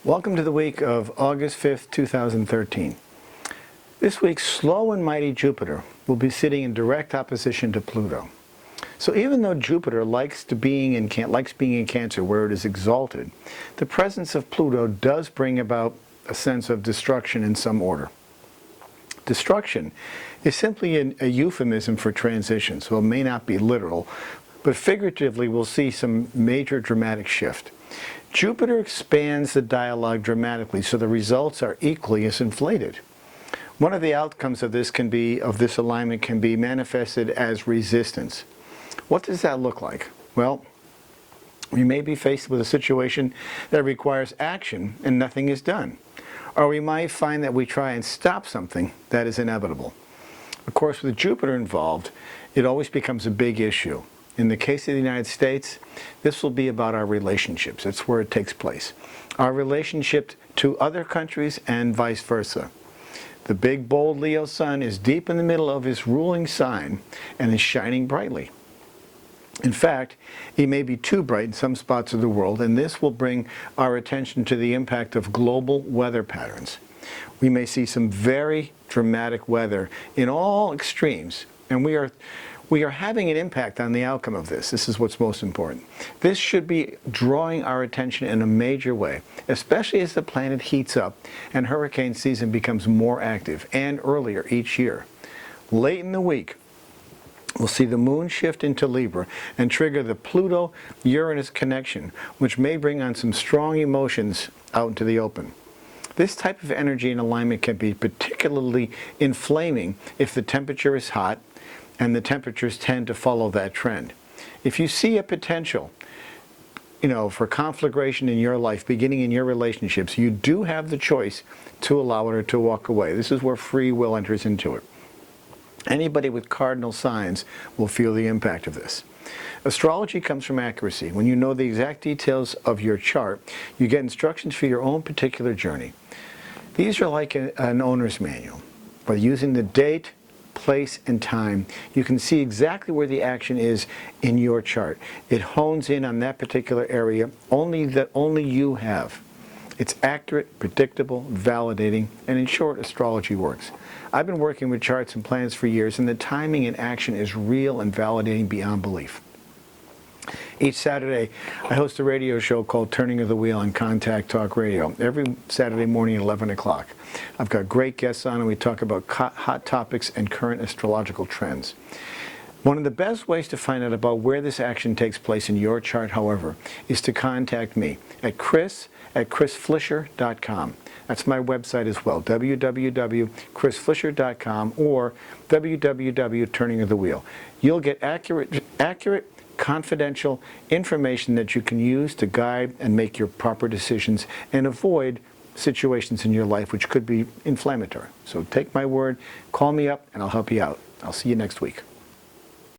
Welcome to the week of August 5th, 2013. This week, slow and mighty Jupiter will be sitting in direct opposition to Pluto. So even though Jupiter likes being in Cancer where it is exalted, the presence of Pluto does bring about a sense of destruction in some order. Destruction is simply a euphemism for transition, so it may not be literal, but figuratively we'll see some major dramatic shift. Jupiter expands the dialogue dramatically, so the results are equally as inflated. One of the outcomes of this alignment can be manifested as resistance. What does that look like? Well, we may be faced with a situation that requires action and nothing is done. Or we might find that we try and stop something that is inevitable. Of course, with Jupiter involved, it always becomes a big issue. In the case of the United States, this will be about our relationships. That's where it takes place. Our relationship to other countries and vice versa. The big, bold Leo sun is deep in the middle of his ruling sign and is shining brightly. In fact, he may be too bright in some spots of the world, and this will bring our attention to the impact of global weather patterns. We may see some very dramatic weather in all extremes, and we are having an impact on the outcome of this. This is what's most important. This should be drawing our attention in a major way, especially as the planet heats up and hurricane season becomes more active and earlier each year. Late in the week, we'll see the moon shift into Libra and trigger the Pluto-Uranus connection, which may bring on some strong emotions out into the open. This type of energy and alignment can be particularly inflaming if the temperature is hot, and the temperatures tend to follow that trend. If you see a potential, for conflagration in your life, beginning in your relationships, you do have the choice to allow it or to walk away. This is where free will enters into it. Anybody with cardinal signs will feel the impact of this. Astrology comes from accuracy. When you know the exact details of your chart, you get instructions for your own particular journey. These are like an owner's manual. By using the date, place, and time, you can see exactly where the action is in your chart. It hones in on that particular area that only you have. It's accurate, predictable, validating, and in short, astrology works. I've been working with charts and planets for years, and the timing and action is real and validating beyond belief. Each Saturday, I host a radio show called Turning of the Wheel on Contact Talk Radio, every Saturday morning at 11 o'clock. I've got great guests on, and we talk about hot topics and current astrological trends. One of the best ways to find out about where this action takes place in your chart, however, is to contact me at chris@chrisflisher.com. That's my website as well, www.chrisflisher.com or www.turningofthewheel. You'll get accurate, confidential information that you can use to guide and make your proper decisions and avoid situations in your life which could be inflammatory. So take my word, call me up, and I'll help you out. I'll see you next week.